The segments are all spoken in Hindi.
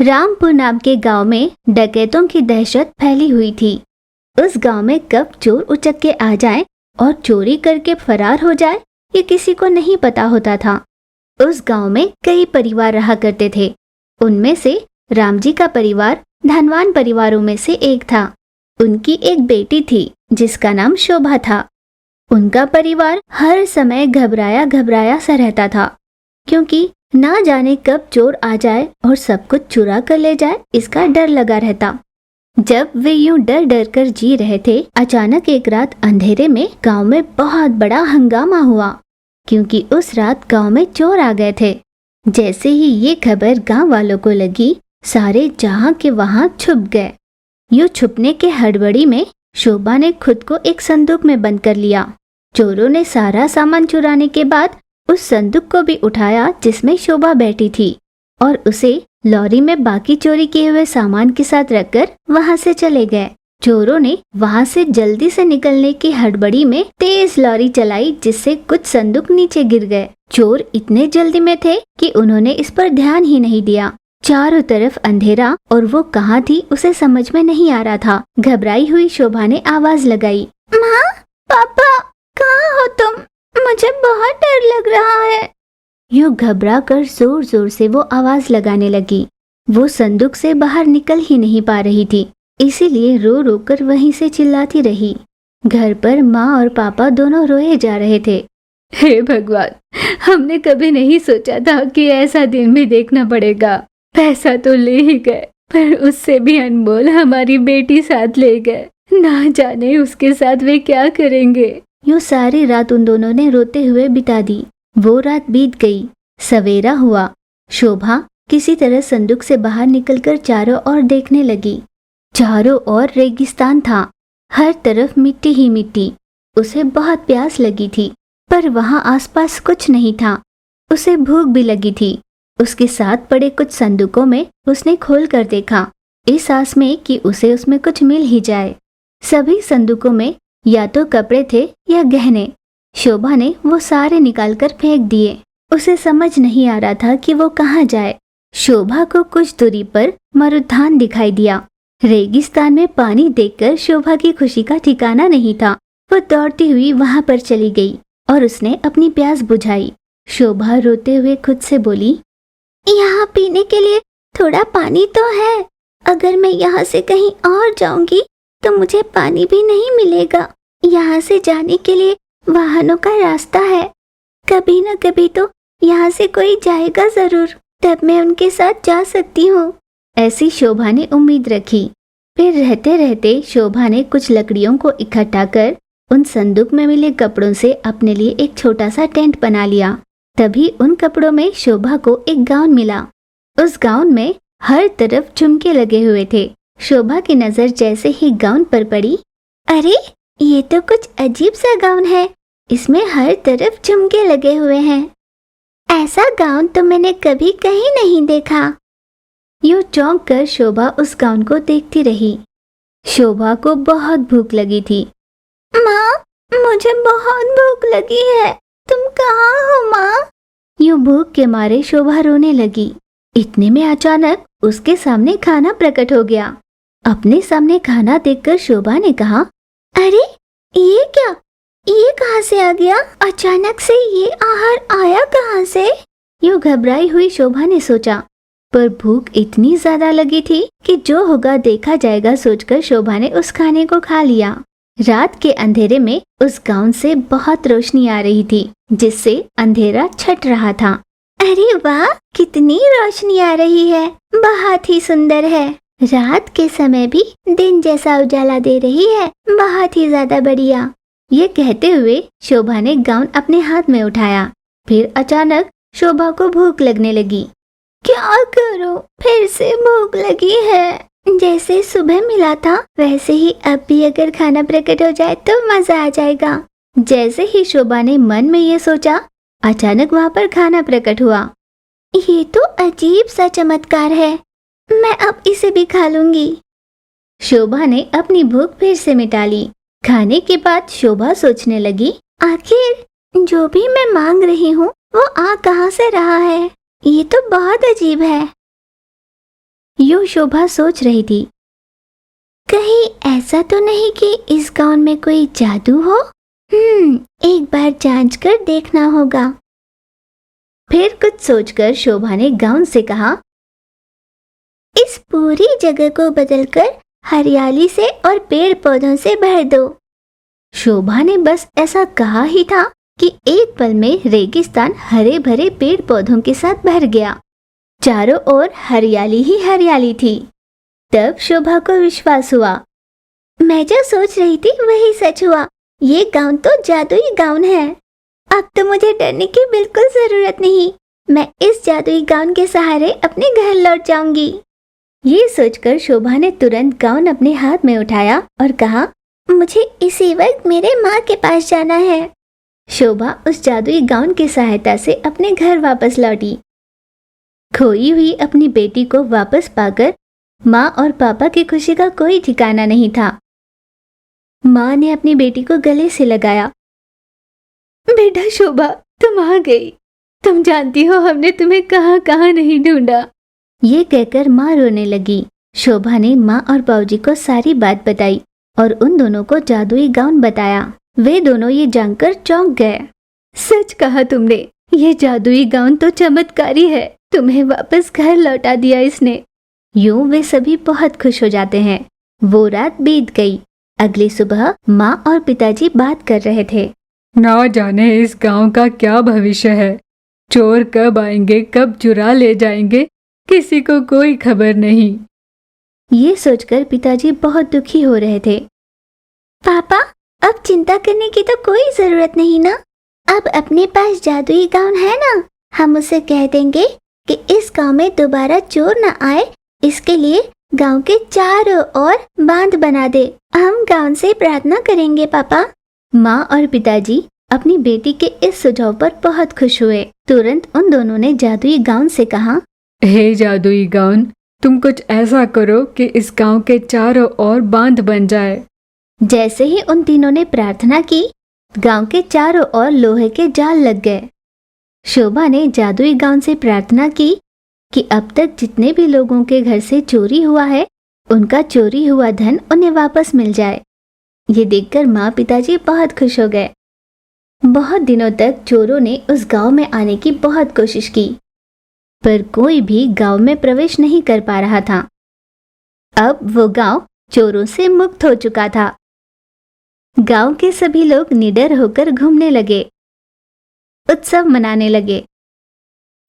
रामपुर नाम के गांव में डकैतों की दहशत फैली हुई थी। उस गांव में कब चोर उचक के आ जाए और चोरी करके फरार हो जाए, ये किसी को नहीं पता होता था। उस गांव में कई परिवार रहा करते थे। उनमें से राम जी का परिवार धनवान परिवारों में से एक था। उनकी एक बेटी थी जिसका नाम शोभा था। उनका परिवार हर समय घबराया घबराया सा रहता था, क्योंकि ना जाने कब चोर आ जाए और सब कुछ चुरा कर ले जाए, इसका डर लगा रहता। जब वे यूं डर डर कर जी रहे थे, अचानक एक रात अंधेरे में गांव में बहुत बड़ा हंगामा हुआ, क्योंकि उस रात गांव में चोर आ गए थे। जैसे ही ये खबर गांव वालों को लगी, सारे जहां के वहां छुप गए। यूं छुपने के हड़बड़ी में शोभा ने खुद को एक संदूक में बंद कर लिया। चोरों ने सारा सामान चुराने के बाद उस संदूक को भी उठाया जिसमें शोभा बैठी थी, और उसे लॉरी में बाकी चोरी किए हुए सामान के साथ रखकर वहां से चले गए। चोरों ने वहां से जल्दी से निकलने की हड़बड़ी में तेज लॉरी चलाई, जिससे कुछ संदूक नीचे गिर गए। चोर इतने जल्दी में थे कि उन्होंने इस पर ध्यान ही नहीं दिया। चारों तरफ अंधेरा और वो कहाँ थी उसे समझ में नहीं आ रहा था। घबराई हुई शोभा ने आवाज लगाई, माँ, पापा, कहाँ हो तुम? मुझे बहुत डर लग रहा है। यूं घबरा कर जोर जोर से वो आवाज लगाने लगी। वो संदूक से बाहर निकल ही नहीं पा रही थी, इसीलिए रो रो कर वहीं से चिल्लाती रही। घर पर माँ और पापा दोनों रोए जा रहे थे। हे भगवान, हमने कभी नहीं सोचा था कि ऐसा दिन भी देखना पड़ेगा। पैसा तो ले ही गए, पर उससे भी अनमोल हमारी बेटी साथ ले गए। ना जाने उसके साथ वे क्या करेंगे। यूं सारी रात उन दोनों ने रोते हुए बिता दी। वो रात बीत गई। सवेरा हुआ। शोभा किसी तरह संदूक से बाहर निकलकर चारों ओर देखने लगी। चारों ओर रेगिस्तान था, हर तरफ मिट्टी ही मिट्टी। उसे बहुत प्यास लगी थी, पर वहां आसपास कुछ नहीं था। उसे भूख भी लगी थी। उसके साथ पड़े कुछ संदूकों में उसने खोल कर देखा, इस आस में कि उसे उसमें कुछ मिल ही जाए। सभी संदूकों में या तो कपड़े थे या गहने। शोभा ने वो सारे निकालकर फेंक दिए। उसे समझ नहीं आ रहा था कि वो कहाँ जाए। शोभा को कुछ दूरी पर मरुस्थान दिखाई दिया। रेगिस्तान में पानी देखकर शोभा की खुशी का ठिकाना नहीं था। वो दौड़ती हुई वहां पर चली गई और उसने अपनी प्यास बुझाई। शोभा रोते हुए खुद से बोली, यहाँ पीने के लिए थोड़ा पानी तो है। अगर मैं यहाँ से कहीं और जाऊंगी तो मुझे पानी भी नहीं मिलेगा। यहाँ से जाने के लिए वाहनों का रास्ता है। कभी न कभी तो यहाँ से कोई जाएगा जरूर, तब मैं उनके साथ जा सकती हूँ। ऐसी शोभा ने उम्मीद रखी। फिर रहते रहते शोभा ने कुछ लकड़ियों को इकट्ठा कर उन संदूक में मिले कपड़ों से अपने लिए एक छोटा सा टेंट बना लिया। तभी उन कपड़ों में शोभा को एक गाउन मिला। उस गाउन में हर तरफ झुमके लगे हुए थे। शोभा की नजर जैसे ही गाउन पर पड़ी, अरे ये तो कुछ अजीब सा गाउन है, इसमें हर तरफ झुमके लगे हुए हैं। ऐसा गाउन तो मैंने कभी कहीं नहीं देखा। यूं चौंक कर शोभा उस गाउन को देखती रही। शोभा को बहुत भूख लगी थी। माँ, मुझे बहुत भूख लगी है, तुम कहाँ हो माँ? यूं भूख के मारे शोभा रोने लगी। इतने में अचानक उसके सामने खाना प्रकट हो गया। अपने सामने खाना देखकर शोभा ने कहा, अरे ये क्या? ये कहाँ से आ गया? अचानक से ये आहार आया कहाँ से? यूं घबराई हुई शोभा ने सोचा, पर भूख इतनी ज्यादा लगी थी कि जो होगा देखा जाएगा सोचकर शोभा ने उस खाने को खा लिया। रात के अंधेरे में उस गाउन से बहुत रोशनी आ रही थी, जिससे अंधेरा छट रहा था। अरे वाह, कितनी रोशनी आ रही है, बहुत ही सुंदर है। रात के समय भी दिन जैसा उजाला दे रही है, बहुत ही ज्यादा बढ़िया। ये कहते हुए शोभा ने गाउन अपने हाथ में उठाया। फिर अचानक शोभा को भूख लगने लगी। क्या करूं, फिर से भूख लगी है। जैसे सुबह मिला था वैसे ही अब भी अगर खाना प्रकट हो जाए तो मजा आ जाएगा। जैसे ही शोभा ने मन में ये सोचा, अचानक वहाँ पर खाना प्रकट हुआ। ये तो अजीब सा चमत्कार है, मैं अब इसे भी खा लूंगी। शोभा ने अपनी भूख फिर से मिटा ली। खाने के बाद शोभा सोचने लगी, आखिर जो भी मैं मांग रही हूँ वो आ कहाँ से रहा है? ये तो बहुत अजीब है। यूं शोभा सोच रही थी, कहीं ऐसा तो नहीं कि इस गाउन में कोई जादू हो? एक बार जांच कर देखना होगा। फिर कुछ सोचकर शोभा ने गाउन से कहा, इस पूरी जगह को बदलकर हरियाली से और पेड़ पौधों से भर दो। शोभा ने बस ऐसा कहा ही था कि एक पल में रेगिस्तान हरे भरे पेड़ पौधों के साथ भर गया। चारों ओर हरियाली ही हरियाली थी। तब शोभा को विश्वास हुआ, मैं जो सोच रही थी वही सच हुआ। ये गाउन तो जादुई गाउन है। अब तो मुझे डरने की बिल्कुल जरूरत नहीं। मैं इस जादुई गाउन के सहारे अपने घर लौट जाऊंगी। ये सोचकर शोभा ने तुरंत गाउन अपने हाथ में उठाया और कहा, मुझे इसी वक्त मेरे माँ के पास जाना है। शोभा उस जादुई गाउन की सहायता से अपने घर वापस लौटी। खोई हुई अपनी बेटी को वापस पाकर माँ और पापा की खुशी का कोई ठिकाना नहीं था। माँ ने अपनी बेटी को गले से लगाया। बेटा शोभा, तुम आ गई। तुम जानती हो हमने तुम्हें कहाँ कहाँ नहीं ढूंढा। ये कहकर माँ रोने लगी। शोभा ने माँ और बाबूजी को सारी बात बताई और उन दोनों को जादुई गाउन बताया। वे दोनों ये जानकर चौंक गए। सच कहा तुमने, ये जादुई गाउन तो चमत्कारी है। तुम्हें वापस घर लौटा दिया इसने। यूं वे सभी बहुत खुश हो जाते हैं। वो रात बीत गई। अगली सुबह माँ और पिताजी बात कर रहे थे। ना जाने इस गांव का क्या भविष्य है। चोर कब आएंगे, कब चुरा ले जाएंगे, किसी को कोई खबर नहीं। ये सोचकर पिताजी बहुत दुखी हो रहे थे। पापा, अब चिंता करने की तो कोई जरूरत नहीं ना। अब अपने पास जादुई गाउन है ना। हम उसे कह देंगे कि इस गांव में दोबारा चोर न आए, इसके लिए गांव के चारों ओर बांध बना दे। हम गाउन से प्रार्थना करेंगे पापा। माँ और पिताजी अपनी बेटी के इस सुझाव पर बहुत खुश हुए। तुरंत उन दोनों ने जादुई गाउन से कहा, हे जादुई गाउन, तुम कुछ ऐसा करो कि इस गांव के चारों ओर बांध बन जाए। जैसे ही उन तीनों ने प्रार्थना की, गांव के चारों ओर लोहे के जाल लग गए। शोभा ने जादुई गाउन से प्रार्थना की कि अब तक जितने भी लोगों के घर से चोरी हुआ है, उनका चोरी हुआ धन उन्हें वापस मिल जाए। ये देखकर माँ पिताजी बहुत खुश हो गए। बहुत दिनों तक चोरों ने उस गांव में आने की बहुत कोशिश की, पर कोई भी गांव में प्रवेश नहीं कर पा रहा था। अब वो गांव चोरों से मुक्त हो चुका था। गांव के सभी लोग निडर होकर घूमने लगे, उत्सव मनाने लगे।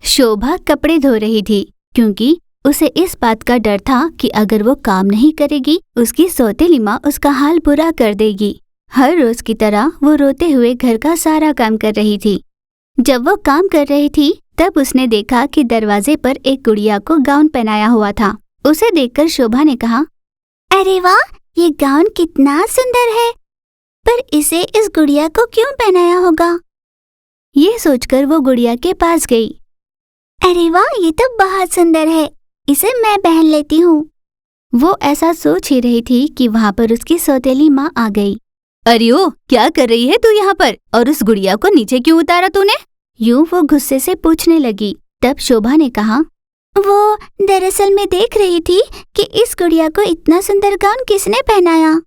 शोभा कपड़े धो रही थी क्योंकि उसे इस बात का डर था कि अगर वो काम नहीं करेगी, उसकी सौतेली माँ उसका हाल बुरा कर देगी। हर रोज की तरह वो रोते हुए घर का सारा काम कर रही थी। जब वो काम कर रही थी, तब उसने देखा कि दरवाजे पर एक गुड़िया को गाउन पहनाया हुआ था। उसे देखकर शोभा ने कहा, अरे वाह, ये गाउन कितना सुंदर है, पर इसे इस गुड़िया को क्यों पहनाया होगा? ये सोचकर वो गुड़िया के पास गई। अरे वाह, ये तो बहुत सुंदर है, इसे मैं पहन लेती हूँ। वो ऐसा सोच ही रही थी कि वहाँ पर उसकी सौतेली माँ आ गई। अरे ओ, क्या कर रही है तू यहाँ पर, और उस गुड़िया को नीचे क्यों उतारा तूने? यूं वो गुस्से से पूछने लगी। तब शोभा ने कहा, वो दरअसल मैं देख रही थी कि इस गुड़िया को इतना सुंदर गाउन किसने पहनाया।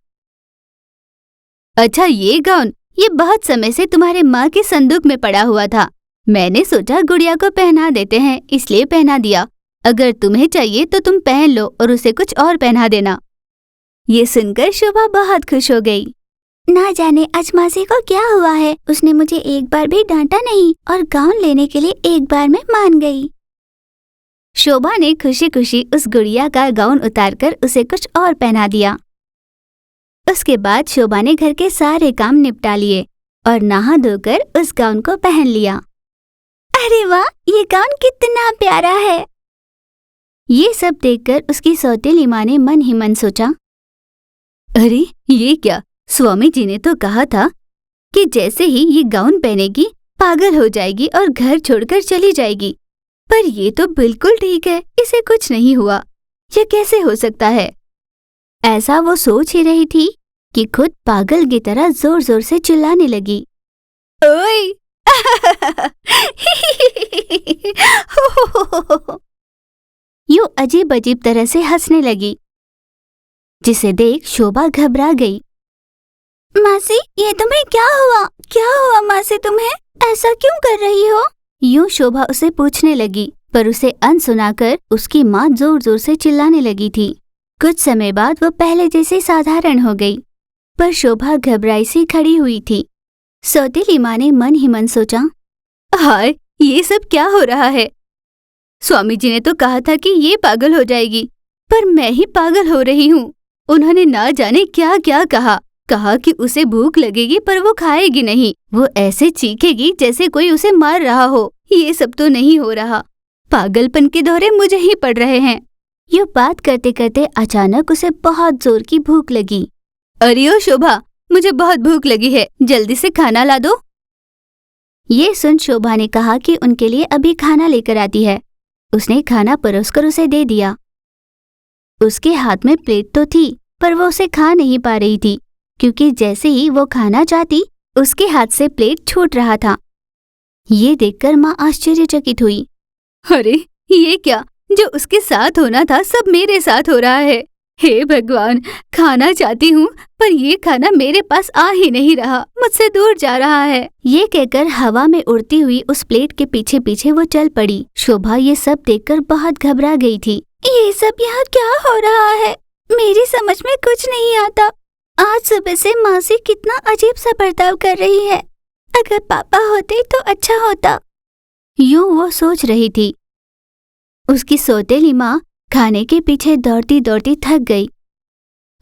अच्छा, ये गाउन ये बहुत समय से तुम्हारे माँ के संदूक में पड़ा हुआ था। मैंने सोचा गुड़िया को पहना देते हैं, इसलिए पहना दिया। अगर तुम्हें चाहिए तो तुम पहन लो और उसे कुछ और पहना देना। ये सुनकर शोभा बहुत खुश हो गई। ना जाने आज मासी को क्या हुआ है, उसने मुझे एक बार भी डांटा नहीं और गाउन लेने के लिए एक बार में मान गई। शोभा ने खुशी खुशी उस गुड़िया का गाउन उतारकर उसे कुछ और पहना दिया। उसके बाद शोभा ने घर के सारे काम निपटा लिए और नहा धोकर उस गाउन को पहन लिया। अरे वाह, ये गाउन कितना प्यारा है। ये सब देखकर उसकी सौतेली माँ ने मन ही मन सोचा, अरे ये क्या, स्वामी जी ने तो कहा था कि जैसे ही ये गाउन पहनेगी पागल हो जाएगी और घर छोड़कर चली जाएगी, पर ये तो बिल्कुल ठीक है, इसे कुछ नहीं हुआ। यह कैसे हो सकता है? ऐसा वो सोच ही रही थी कि खुद पागल की तरह जोर जोर से चिल्लाने लगी। ओए! यूं अजीब अजीब तरह से हंसने लगी, जिसे देख शोभा घबरा गई। मासी, ये तुम्हें क्या हुआ? क्या हुआ मासी, तुम्हें ऐसा क्यों कर रही हो? यूं शोभा उसे पूछने लगी, पर उसे अनसुनाकर उसकी माँ जोर जोर से चिल्लाने लगी थी। कुछ समय बाद वो पहले जैसी साधारण हो गई, पर शोभा घबराई सी खड़ी हुई थी। सौतेली माँ ने मन ही मन सोचा, हाय, ये सब क्या हो रहा है? स्वामी जी ने तो कहा था कि ये पागल हो जाएगी, पर मैं ही पागल हो रही हूँ। उन्होंने ना जाने क्या क्या कहा कि उसे भूख लगेगी पर वो खाएगी नहीं, वो ऐसे चीखेगी जैसे कोई उसे मार रहा हो। ये सब तो नहीं हो रहा, पागलपन के दौरे मुझे ही पड़ रहे हैं। ये बात करते करते अचानक उसे बहुत जोर की भूख लगी। अरे ओ शोभा, मुझे बहुत भूख लगी है, जल्दी से खाना ला दो। ये सुन शोभा ने कहा कि उनके लिए अभी खाना लेकर आती है। उसने खाना परोसकर उसे दे दिया। उसके हाथ में प्लेट तो थी, पर वो उसे खा नहीं पा रही थी, क्योंकि जैसे ही वो खाना चाहती, उसके हाथ से प्लेट छूट रहा था। ये देखकर माँ आश्चर्यचकित हुई। अरे ये क्या, जो उसके साथ होना था सब मेरे साथ हो रहा है। हे भगवान, खाना चाहती हूँ पर ये खाना मेरे पास आ ही नहीं रहा, मुझसे दूर जा रहा है। ये कहकर हवा में उड़ती हुई उस प्लेट के पीछे पीछे वो चल पड़ी। शोभा ये सब देखकर बहुत घबरा गई थी। ये सब यहाँ क्या हो रहा है? मेरी समझ में कुछ नहीं आता। आज सुबह से मासी कितना अजीब सा बर्ताव कर रही है। अगर पापा होते तो अच्छा होता। यूं वो सोच रही थी। उसकी सौतेली माँ खाने के पीछे दौड़ती दौड़ती थक गई।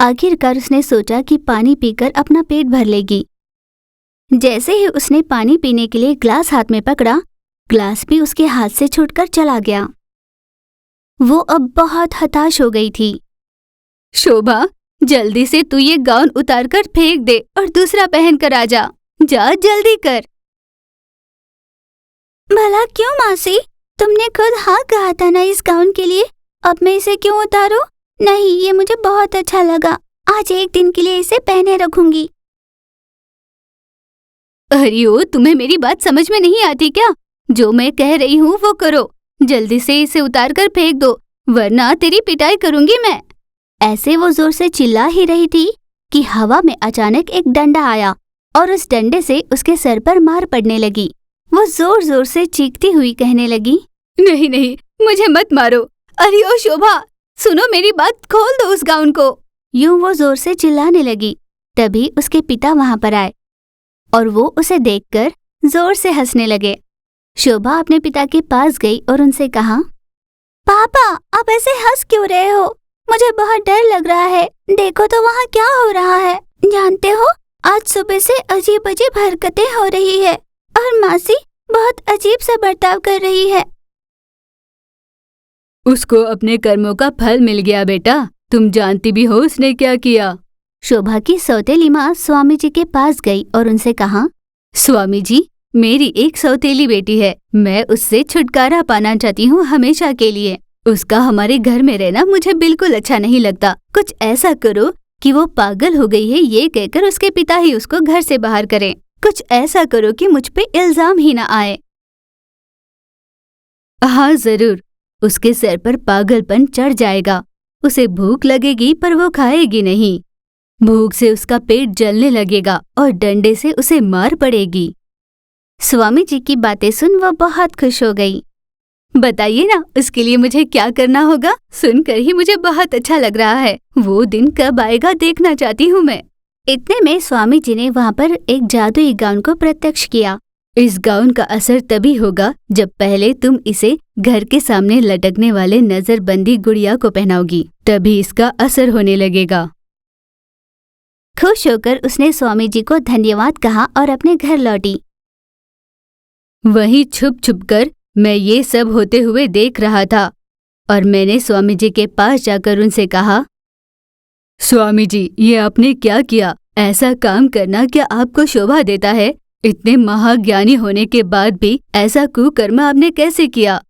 आखिरकार उसने सोचा कि पानी पीकर अपना पेट भर लेगी। जैसे ही उसने पानी पीने के लिए ग्लास हाथ में पकड़ा, ग्लास भी उसके हाथ से छूटकर चला गया। वो अब बहुत हताश हो गई थी। शोभा, जल्दी से तू ये गाउन उतारकर फेंक दे और दूसरा पहन कर आ जा। जा जल्दी कर। भला क्यों मासी? तुमने खुद हाँ कहा था ना इस गाउन के लिए, अब मैं इसे क्यों उतारूं? नहीं, ये मुझे बहुत अच्छा लगा। आज एक दिन के लिए इसे पहने रखूंगी। अरे ओ, तुम्हें मेरी बात समझ में नहीं आती क्या? जो मैं कह रही हूँ वो करो। जल्दी से इसे उतार कर फेंक दो, वरना तेरी पिटाई करूंगी मैं। ऐसे वो जोर से चिल्ला ही रही थी कि हवा में अचानक एक डंडा आया और उस डंडे से उसके सर पर मार पड़ने लगी। वो जोर जोर से चीखती हुई कहने लगी, नहीं नहीं, मुझे मत मारो। अरे ओ शोभा, सुनो मेरी बात, खोल दो उस गाउन को। यूं वो जोर से चिल्लाने लगी। तभी उसके पिता वहां पर आए और वो उसे देखकर जोर से हंसने लगे। शोभा अपने पिता के पास गई और उनसे कहा, पापा, आप ऐसे हंस क्यों रहे हो? मुझे बहुत डर लग रहा है। देखो तो वहाँ क्या हो रहा है। जानते हो, आज सुबह से अजीब अजीब हरकतें हो रही है और मासी बहुत अजीब सा बर्ताव कर रही है। उसको अपने कर्मों का फल मिल गया बेटा। तुम जानती भी हो उसने क्या किया। शोभा की सौतेली माँ स्वामी जी के पास गई और उनसे कहा, स्वामी जी, मेरी एक सौतेली बेटी है। मैं उससे छुटकारा पाना चाहती हूँ हमेशा के लिए। उसका हमारे घर में रहना मुझे बिल्कुल अच्छा नहीं लगता। कुछ ऐसा करो कि वो पागल हो गई है ये कहकर उसके पिता ही उसको घर से बाहर करें। कुछ ऐसा करो कि मुझ पे इल्जाम ही ना आए। हाँ जरूर, उसके सर पर पागलपन चढ़ जाएगा। उसे भूख लगेगी पर वो खाएगी नहीं। भूख से उसका पेट जलने लगेगा और डंडे से उसे मार पड़ेगी। स्वामी जी की बातें सुन वो बहुत खुश हो गई। बताइए ना, उसके लिए मुझे क्या करना होगा? सुनकर ही मुझे बहुत अच्छा लग रहा है। वो दिन कब आएगा देखना चाहती हूँ मैं। इतने में स्वामी जी ने वहाँ पर एक जादुई गाउन को प्रत्यक्ष किया। इस गाउन का असर तभी होगा जब पहले तुम इसे घर के सामने लटकने वाले नजरबंदी गुड़िया को पहनाओगी, तभी इसका असर होने लगेगा। खुश होकर उसने स्वामी जी को धन्यवाद कहा और अपने घर लौटी। वहीं छुप छुप कर मैं ये सब होते हुए देख रहा था और मैंने स्वामी जी के पास जाकर उनसे कहा, स्वामी जी, ये आपने क्या किया? ऐसा काम करना क्या आपको शोभा देता है? इतने महाज्ञानी होने के बाद भी ऐसा कुकर्म आपने कैसे किया?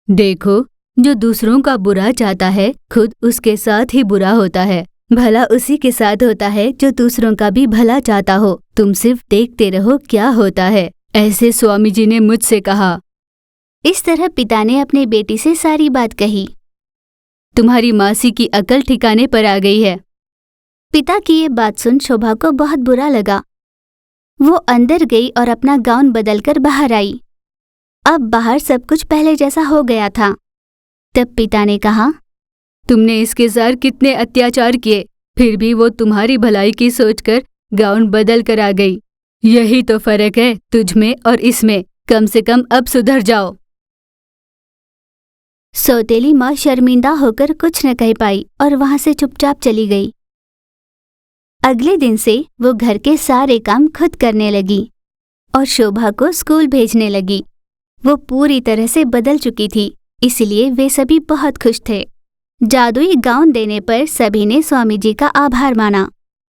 देखो, जो दूसरों का बुरा चाहता है खुद उसके साथ ही बुरा होता है। भला उसी के साथ होता है जो दूसरों का भी भला चाहता हो। तुम सिर्फ देखते रहो क्या होता है। ऐसे स्वामी जी ने मुझसे कहा। इस तरह पिता ने अपने बेटी से सारी बात कही। तुम्हारी मासी की अकल ठिकाने पर आ गई है। पिता की ये बात सुन शोभा को बहुत बुरा लगा। वो अंदर गई और अपना गाउन बदलकर बाहर आई। अब बाहर सब कुछ पहले जैसा हो गया था। तब पिता ने कहा, तुमने इसके साथ कितने अत्याचार किए, फिर भी वो तुम्हारी भलाई की सोचकर गाउन बदल कर आ गई। यही तो फर्क है तुझ में और इसमें। कम से कम अब सुधर जाओ। सौतेली माँ शर्मिंदा होकर कुछ न कह पाई और वहां से चुपचाप चली गई। अगले दिन से वो घर के सारे काम खुद करने लगी और शोभा को स्कूल भेजने लगी। वो पूरी तरह से बदल चुकी थी, इसलिए वे सभी बहुत खुश थे। जादुई गाउन देने पर सभी ने स्वामी जी का आभार माना।